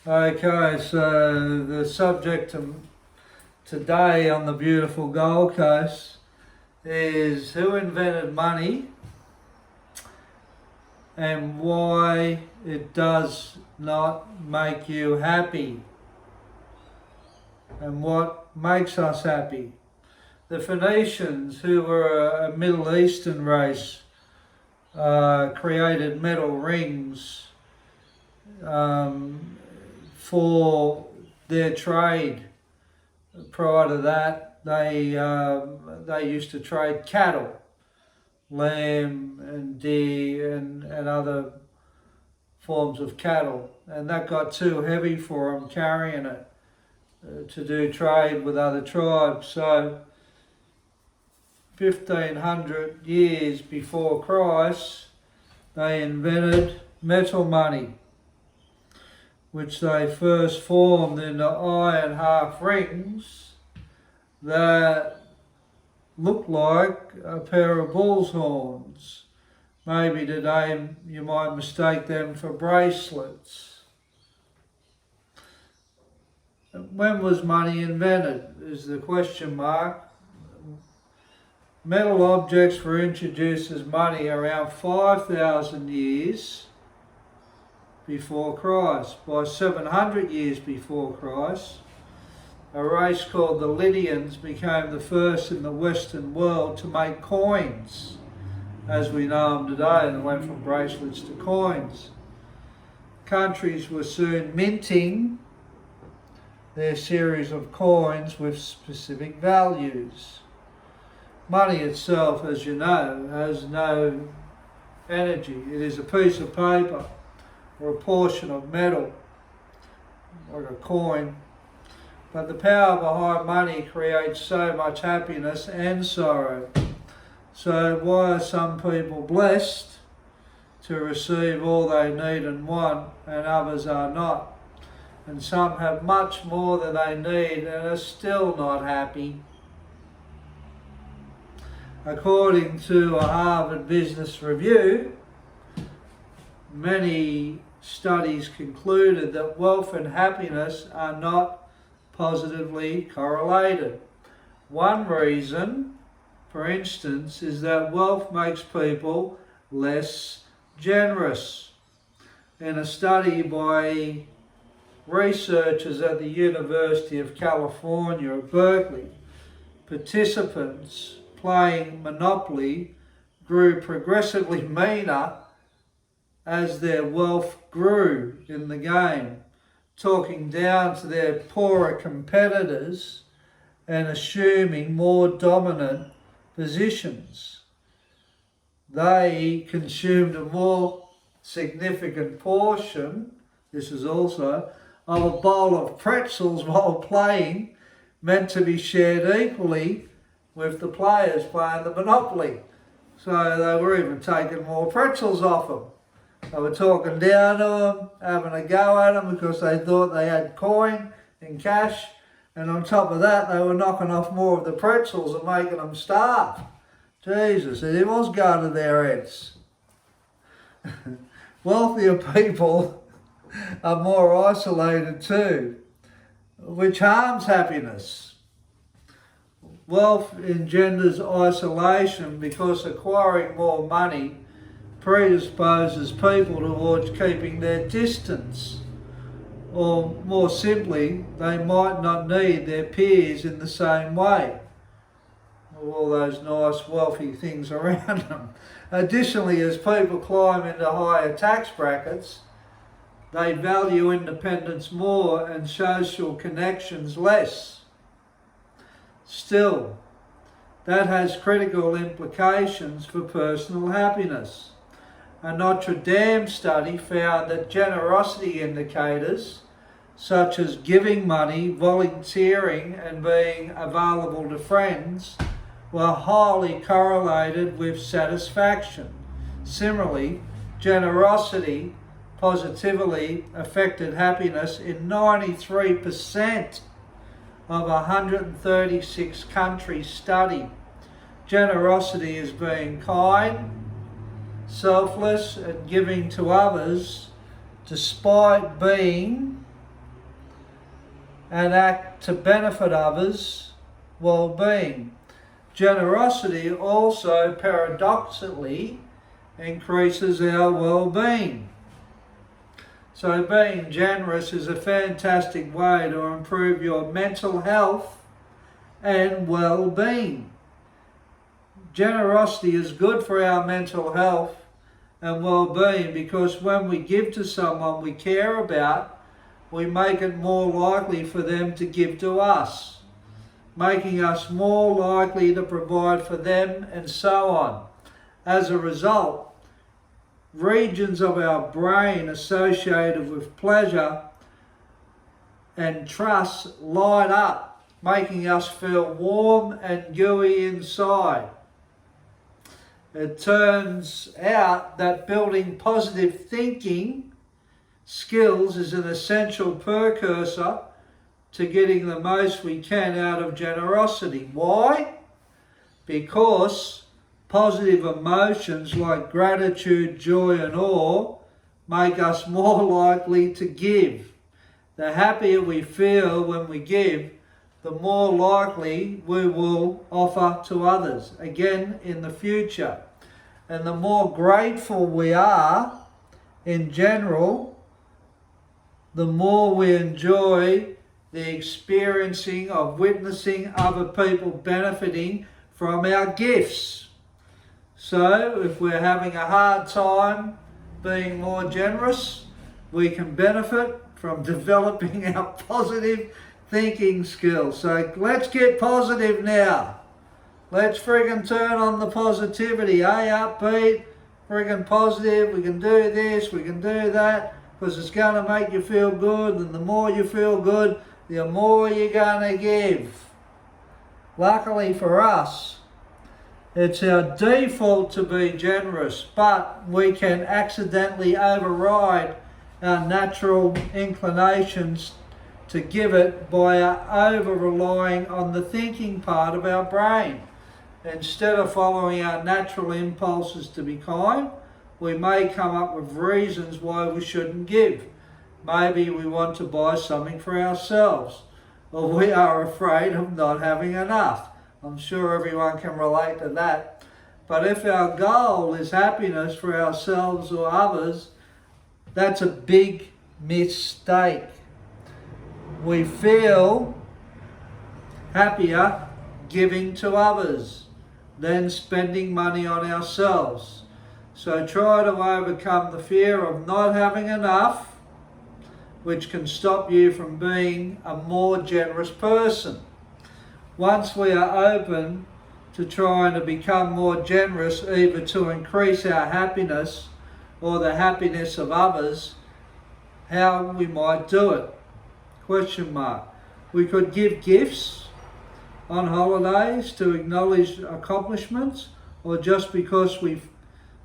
Okay, so the subject today on the beautiful Gold Coast is who invented money and why it does not make you happy and what makes us happy. The Phoenicians, who were a Middle Eastern race, created metal rings for their trade. Prior to that, they used to trade cattle, lamb and deer and other forms of cattle, and that got too heavy for them carrying it to do trade with other tribes. So 1500 years before Christ, they invented metal money, which they first formed into iron half rings that looked like a pair of bull's horns. Maybe today you might mistake them for bracelets. When was money invented is the question mark. Metal objects were introduced as money around 5,000 years before Christ. By 700 years before Christ, a race called the Lydians became the first in the Western world to make coins, as we know them today. They went from bracelets to coins. Countries were soon minting their series of coins with specific values. Money itself, as you know, has no energy. It is a piece of paper or a portion of metal, like a coin. But the power behind money creates so much happiness and sorrow. So why are some people blessed to receive all they need and want, and others are not? And some have much more than they need and are still not happy. According to a Harvard Business Review, many studies concluded that wealth and happiness are not positively correlated. One reason, for instance, is that wealth makes people less generous. In a study by researchers at the University of California at Berkeley, participants playing Monopoly grew progressively meaner as their wealth grew in the game, talking down to their poorer competitors and assuming more dominant positions. They consumed a more significant portion, this is also, of a bowl of pretzels while playing, meant to be shared equally with the players playing the Monopoly. So they were even taking more pretzels off them. They were talking down to them, having a go at them because they thought they had coin and cash, and on top of that they were knocking off more of the pretzels and making them starve. Jesus, it was going to their heads. Wealthier people are more isolated too, which harms happiness. Wealth engenders isolation because acquiring more money predisposes people towards keeping their distance. Or more simply, they might not need their peers in the same way. All those nice wealthy things around them. Additionally, as people climb into higher tax brackets, they value independence more and social connections less. Still, that has critical implications for personal happiness. A Notre Dame study found that generosity indicators, such as giving money, volunteering, and being available to friends, were highly correlated with satisfaction. Similarly, generosity positively affected happiness in 93% of 136 countries studied. Generosity is being kind, selfless, and giving to others despite being and act to benefit others' well-being. Generosity also paradoxically increases our well-being. So being generous is a fantastic way to improve your mental health and well-being. Generosity is good for our mental health and well-being because when we give to someone we care about, we make it more likely for them to give to us, making us more likely to provide for them and so on. As a result, regions of our brain associated with pleasure and trust light up, making us feel warm and gooey inside. It turns out that building positive thinking skills is an essential precursor to getting the most we can out of generosity. Why? Because positive emotions like gratitude, joy and awe make us more likely to give. The happier we feel when we give, the more likely we will offer to others again in the future. And the more grateful we are in general, the more we enjoy the experiencing of witnessing other people benefiting from our gifts. So if we're having a hard time being more generous, we can benefit from developing our positive thinking skills. So let's get positive now. Let's friggin' turn on the positivity, upbeat, friggin' positive. We can do this, we can do that, because it's going to make you feel good, and the more you feel good, the more you're going to give. Luckily for us, it's our default to be generous, but we can accidentally override our natural inclinations to give it by over-relying on the thinking part of our brain. Instead of following our natural impulses to be kind, we may come up with reasons why we shouldn't give. Maybe we want to buy something for ourselves, or we are afraid of not having enough. I'm sure everyone can relate to that. But if our goal is happiness for ourselves or others, that's a big mistake. We feel happier giving to others than spending money on ourselves. So try to overcome the fear of not having enough, which can stop you from being a more generous person. Once we are open to trying to become more generous, either to increase our happiness or the happiness of others, how we might do it? Question mark. We could give gifts on holidays to acknowledge accomplishments, or just because we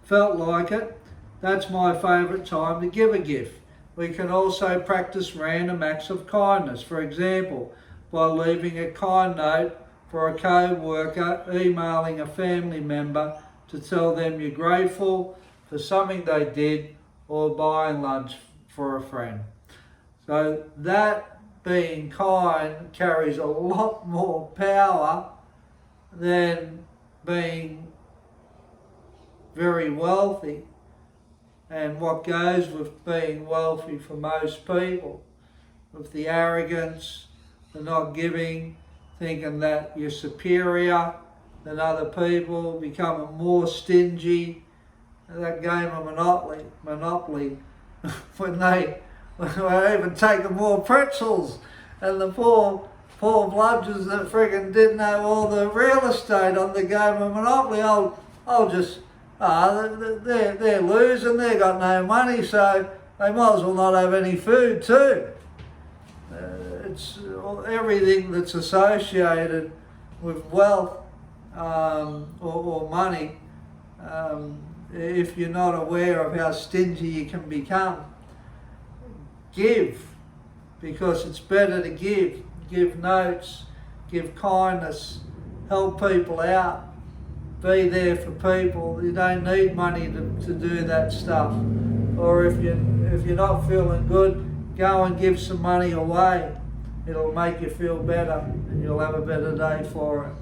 felt like it. That's my favourite time to give a gift. We can also practice random acts of kindness. For example, by leaving a kind note for a co-worker, emailing a family member to tell them you're grateful for something they did, or buying lunch for a friend. So that being kind carries a lot more power than being very wealthy, and what goes with being wealthy for most people, with the arrogance, the not giving, thinking that you're superior than other people, becoming more stingy. That game of Monopoly, when they even taking more pretzels, and the poor bludgers that friggin' didn't have all the real estate on the game of Monopoly, they're losing, they got no money, so they might as well not have any food too. It's everything that's associated with wealth or money. If you're not aware of how stingy you can become, give, because it's better to give. Give notes, give kindness, help people out, be there for people. You don't need money to do that stuff. Or if you're not feeling good, go and give some money away. it'll make you feel better and you'll have a better day for it.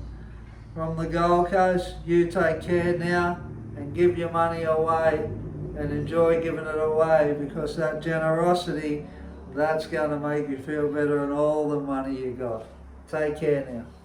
From the Gold Coast, you take care now and give your money away and enjoy giving it away, because that generosity, that's going to make you feel better than all the money you got. Take care now.